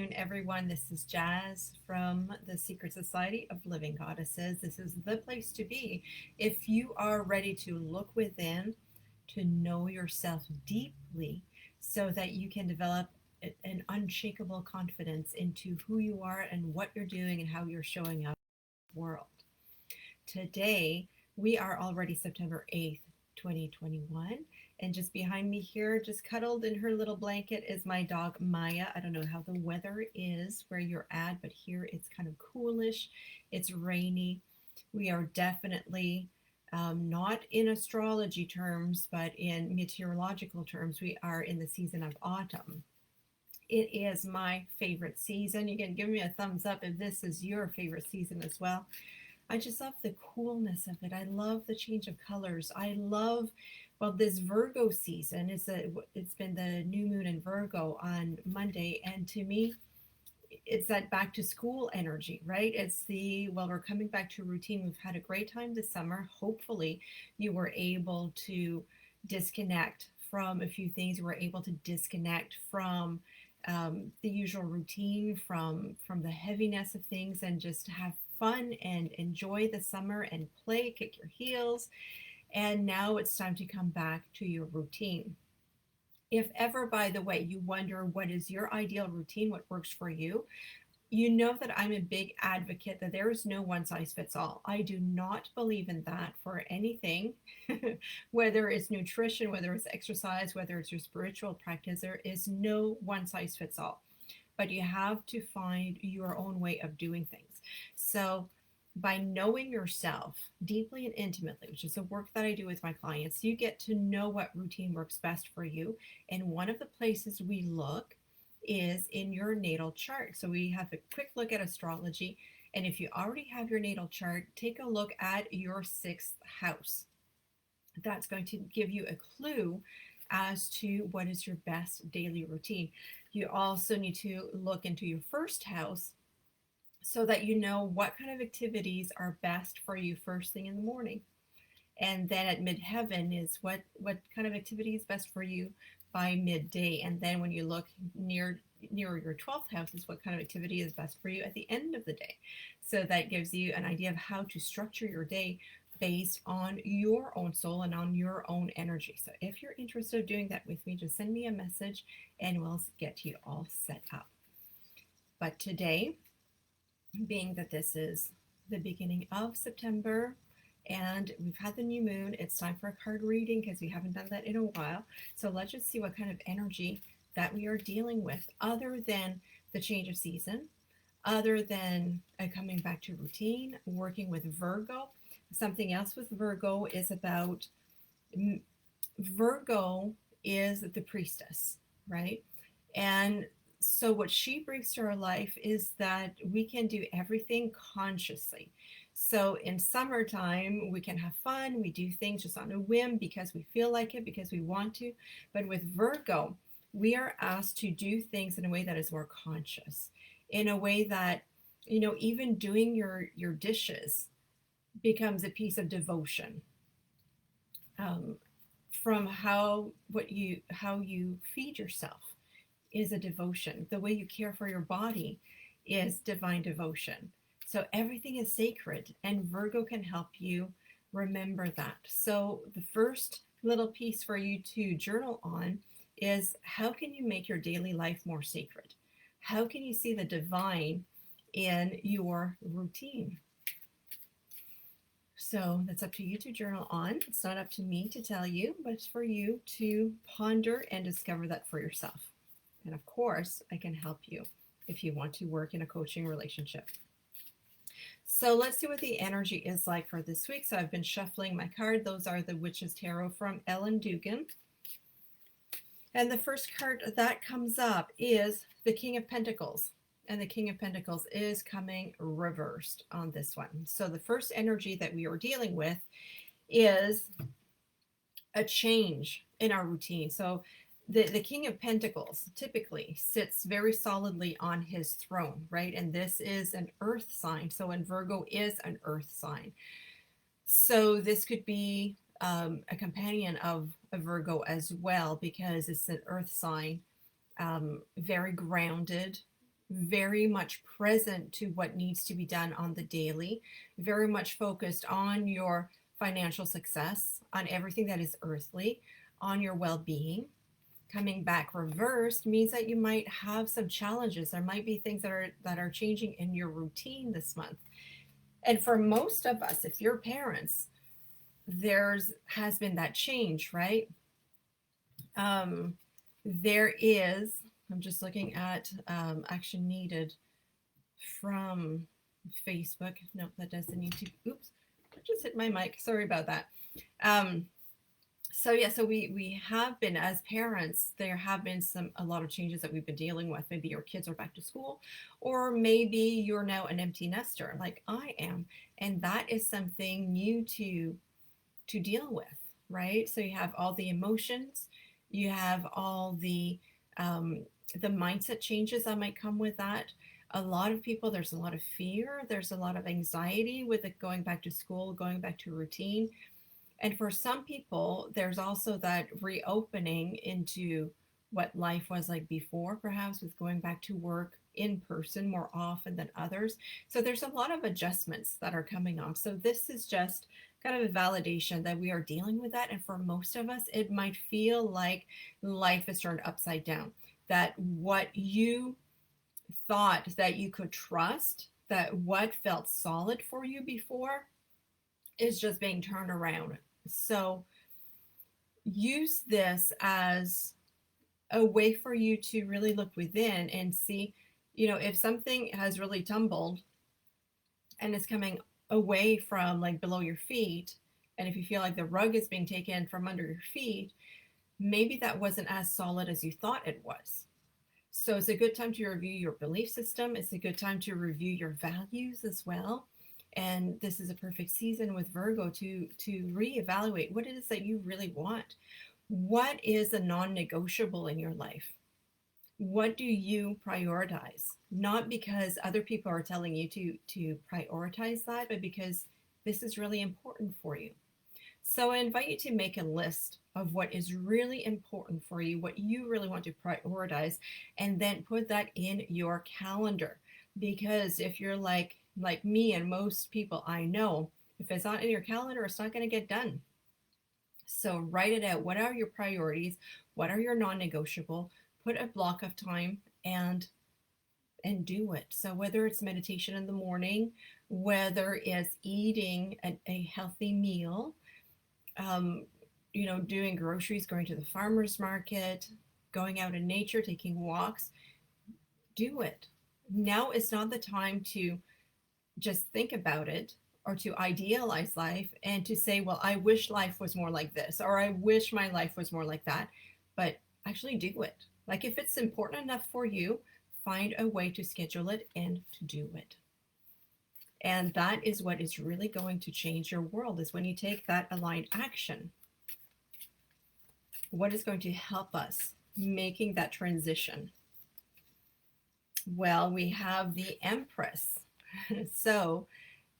afternoon, everyone. This is Jazz from the Secret Society of Living Goddesses. This is the place to be if you are ready to look within, to know yourself deeply, so that you can develop an unshakable confidence into who you are and what you're doing and how you're showing up in the world. Today, we are already September 8th, 2021. And just behind me here, just cuddled in her little blanket, is my dog Maya. I don't know how the weather is where you're at, but here it's kind of coolish. It's rainy. We are definitely not in astrology terms, but in meteorological terms, we are in the season of autumn. It is my favorite season. You can give me a thumbs up if this is your favorite season as well. I just love the coolness of it. I love the change of colors. I love, well, this Virgo season it's been the new moon in Virgo on Monday, and to me, it's that back to school energy, right? It's the, well, we're coming back to routine. We've had a great time this summer. Hopefully, you were able to disconnect from a few things. You were able to disconnect from the usual routine, from the heaviness of things, and just have fun and enjoy the summer and play, kick your heels. And now it's time to come back to your routine. If ever, by the way, you wonder what is your ideal routine, what works for you, you know that I'm a big advocate that there is no one size fits all. I do not believe in that for anything, whether it's nutrition, whether it's exercise, whether it's your spiritual practice, there is no one size fits all. But you have to find your own way of doing things. So, by knowing yourself deeply and intimately, which is the work that I do with my clients, you get to know what routine works best for you. And one of the places we look is in your natal chart. So we have a quick look at astrology. And if you already have your natal chart, take a look at your sixth house. That's going to give you a clue as to what is your best daily routine. You also need to look into your first house so that you know what kind of activities are best for you first thing in the morning. And then at midheaven is what kind of activity is best for you by midday. And then when you look near your 12th house is what kind of activity is best for you at the end of the day. So that gives you an idea of how to structure your day based on your own soul and on your own energy. So if you're interested in doing that with me, just send me a message and we'll get you all set up. But today, being that this is the beginning of September and we've had the new moon, it's time for a card reading because we haven't done that in a while. So let's just see what kind of energy that we are dealing with, other than the change of season, other than coming back to routine, working with Virgo. Something else with Virgo is about Virgo is the priestess, right? And so what she brings to our life is that we can do everything consciously. So in summertime, we can have fun. We do things just on a whim because we feel like it, because we want to. But with Virgo, we are asked to do things in a way that is more conscious, in a way that, you know, even doing your dishes becomes a piece of devotion. From how you feed yourself is a devotion. The way you care for your body is divine devotion. So everything is sacred, and Virgo can help you remember that. So the first little piece for you to journal on is, how can you make your daily life more sacred? How can you see the divine in your routine? So that's up to you to journal on. It's not up to me to tell you, but it's for you to ponder and discover that for yourself. And of course, I can help you if you want to work in a coaching relationship. So let's see what the energy is like for this week. So I've been shuffling my card. Those are the Witch's Tarot from Ellen Dugan. And the first card that comes up is the King of Pentacles. And the King of Pentacles is coming reversed on this one. So the first energy that we are dealing with is a change in our routine. So the King of Pentacles typically sits very solidly on his throne, right? And this is an earth sign. So, and Virgo is an earth sign. So this could be a companion of a Virgo as well, because it's an earth sign, very grounded, very much present to what needs to be done on the daily, very much focused on your financial success, on everything that is earthly, on your well being. Coming back reversed means that you might have some challenges. There might be things that are changing in your routine this month. And for most of us, if you're parents, there's has been that change, right? Um, there is, I'm just looking at action needed from Facebook. Nope, that doesn't need to. Oops, I just hit my mic. Sorry about that. Um, so yeah, so we have been, as parents, there have been a lot of changes that we've been dealing with. Maybe your kids are back to school, or maybe you're now an empty nester like I am, and that is something new to deal with, right? So you have all the emotions, you have all the mindset changes that might come with that. A lot of people, there's a lot of fear, there's a lot of anxiety with it going back to school, going back to routine. And for some people, there's also that reopening into what life was like before, perhaps with going back to work in person more often than others. So there's a lot of adjustments that are coming on. So this is just kind of a validation that we are dealing with that. And for most of us, it might feel like life is turned upside down, that what you thought that you could trust, that what felt solid for you before is just being turned around. So use this as a way for you to really look within and see, if something has really tumbled and is coming away from like below your feet, and if you feel like the rug is being taken from under your feet, maybe that wasn't as solid as you thought it was. So it's a good time to review your belief system. It's a good time to review your values as well. And this is a perfect season with Virgo to reevaluate what it is that you really want. What is a non-negotiable in your life? What do you prioritize? Not because other people are telling you to prioritize that, but because this is really important for you. So I invite you to make a list of what is really important for you, what you really want to prioritize, and then put that in your calendar. Because if you're like me and most people I know, if it's not in your calendar, it's not going to get done. So write it out. What are your priorities? What are your non-negotiable? Put a block of time and do it. So whether it's meditation in the morning, whether it's eating a healthy meal, um, doing groceries, going to the farmer's market, going out in nature, taking walks, do it. Now is not the time to just think about it or to idealize life and to say, well, I wish life was more like this, or I wish my life was more like that. But actually do it. Like if it's important enough for you, find a way to schedule it and to do it. And that is what is really going to change your world, is when you take that aligned action. What is going to help us making that transition? Well, we have the Empress. So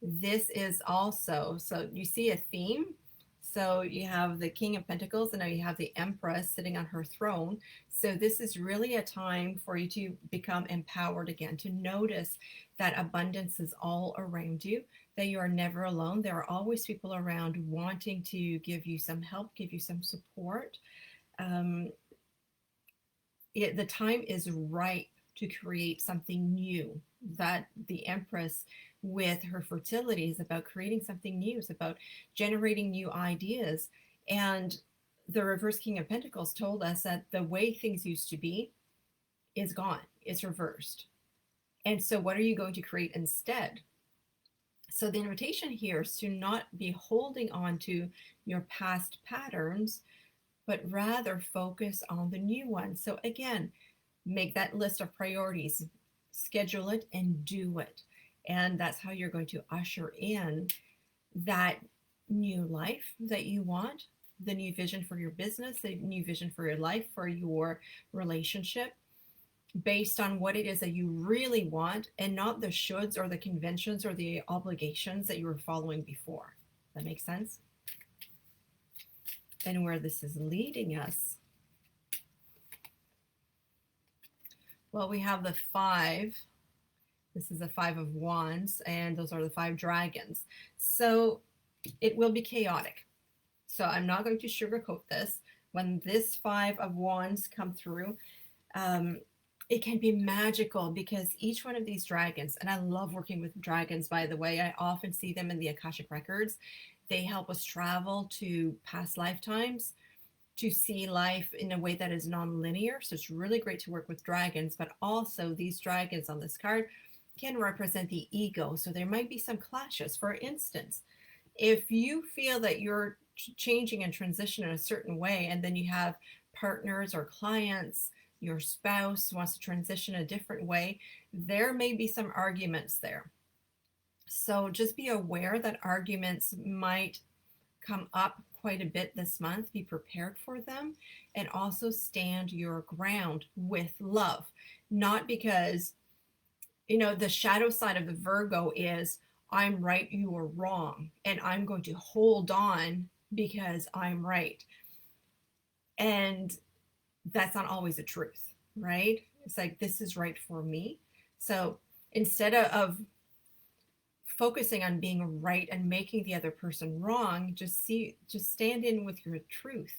this is also, so you see a theme. So you have the King of Pentacles, and now you have the Empress sitting on her throne. So this is really a time for you to become empowered again, to notice that abundance is all around you, that you are never alone. There are always people around wanting to give you some help, give you some support. The time is right to create something new. That the Empress, with her fertility, is about creating something new. It's about generating new ideas. And the reverse King of Pentacles told us that the way things used to be is gone. It's reversed. And so what are you going to create instead? So the invitation here is to not be holding on to your past patterns, but rather focus on the new ones. So again, make that list of priorities, schedule it, and do it. And that's how you're going to usher in that new life that you want, the new vision for your business, the new vision for your life, for your relationship, based on what it is that you really want, and not the shoulds or the conventions or the obligations that you were following before. That makes sense? And where this is leading us, Well, we have the five. This is the Five of Wands, and those are the five dragons. So it will be chaotic. So I'm not going to sugarcoat this. When this Five of Wands come through, um, it can be magical because each one of these dragons, and I love working with dragons, by the way, I often see them in the Akashic Records. They help us travel to past lifetimes, to see life in a way that is non-linear. So it's really great to work with dragons, but also these dragons on this card can represent the ego. So there might be some clashes. For instance, if you feel that you're changing and transition in a certain way, and then you have partners or clients, your spouse wants to transition a different way, there may be some arguments there. So just be aware that arguments might come up quite a bit this month. Be prepared for them, and also stand your ground with love. Not because, the shadow side of the Virgo is I'm right, you are wrong, and I'm going to hold on because I'm right. And that's not always the truth, right? It's like, this is right for me. So instead of focusing on being right and making the other person wrong, just stand in with your truth,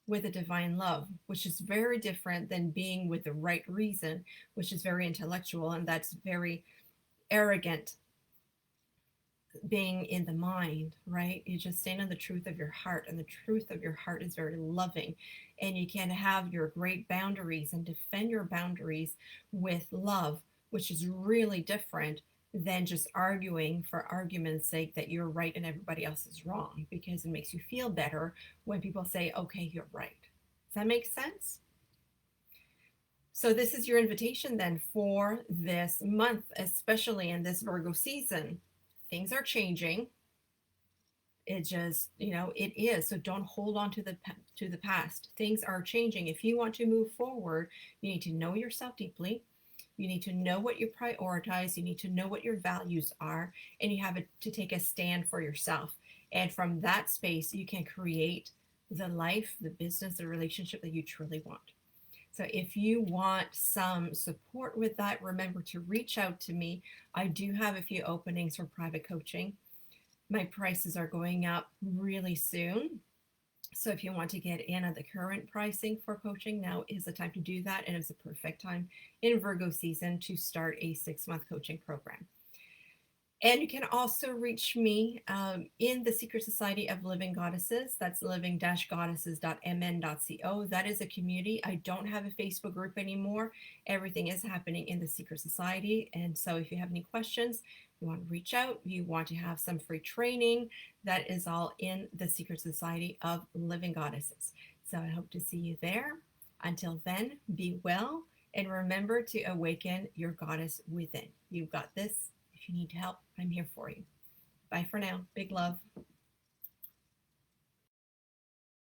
with a divine love, which is very different than being with the right reason, which is very intellectual, and that's very arrogant, being in the mind, right? You just stand on the truth of your heart, and the truth of your heart is very loving. And you can have your great boundaries and defend your boundaries with love, which is really different than just arguing for argument's sake that you're right and everybody else is wrong, because it makes you feel better when people say, okay, you're right. Does that make sense? So this is your invitation then for this month, especially in this Virgo season. Things are changing. It just, it is. So don't hold on to the past. Things are changing. If you want to move forward, you need to know yourself deeply. You need to know what you prioritize. You need to know what your values are, and you have to take a stand for yourself. And from that space, you can create the life, the business, the relationship that you truly want. So if you want some support with that, remember to reach out to me. I do have a few openings for private coaching. My prices are going up really soon. So if you want to get in on the current pricing for coaching, now is the time to do that. And it's a perfect time in Virgo season to start a 6-month coaching program. And you can also reach me in the Secret Society of Living Goddesses. That's living-goddesses.mn.co. That is a community. I don't have a Facebook group anymore. Everything is happening in the Secret Society. And so if you have any questions, you want to reach out, you want to have some free training, that is all in the Secret Society of Living Goddesses. So I hope to see you there. Until then, be well, and remember to awaken your goddess within. You've got this. If you need help, I'm here for you. Bye for now. Big love.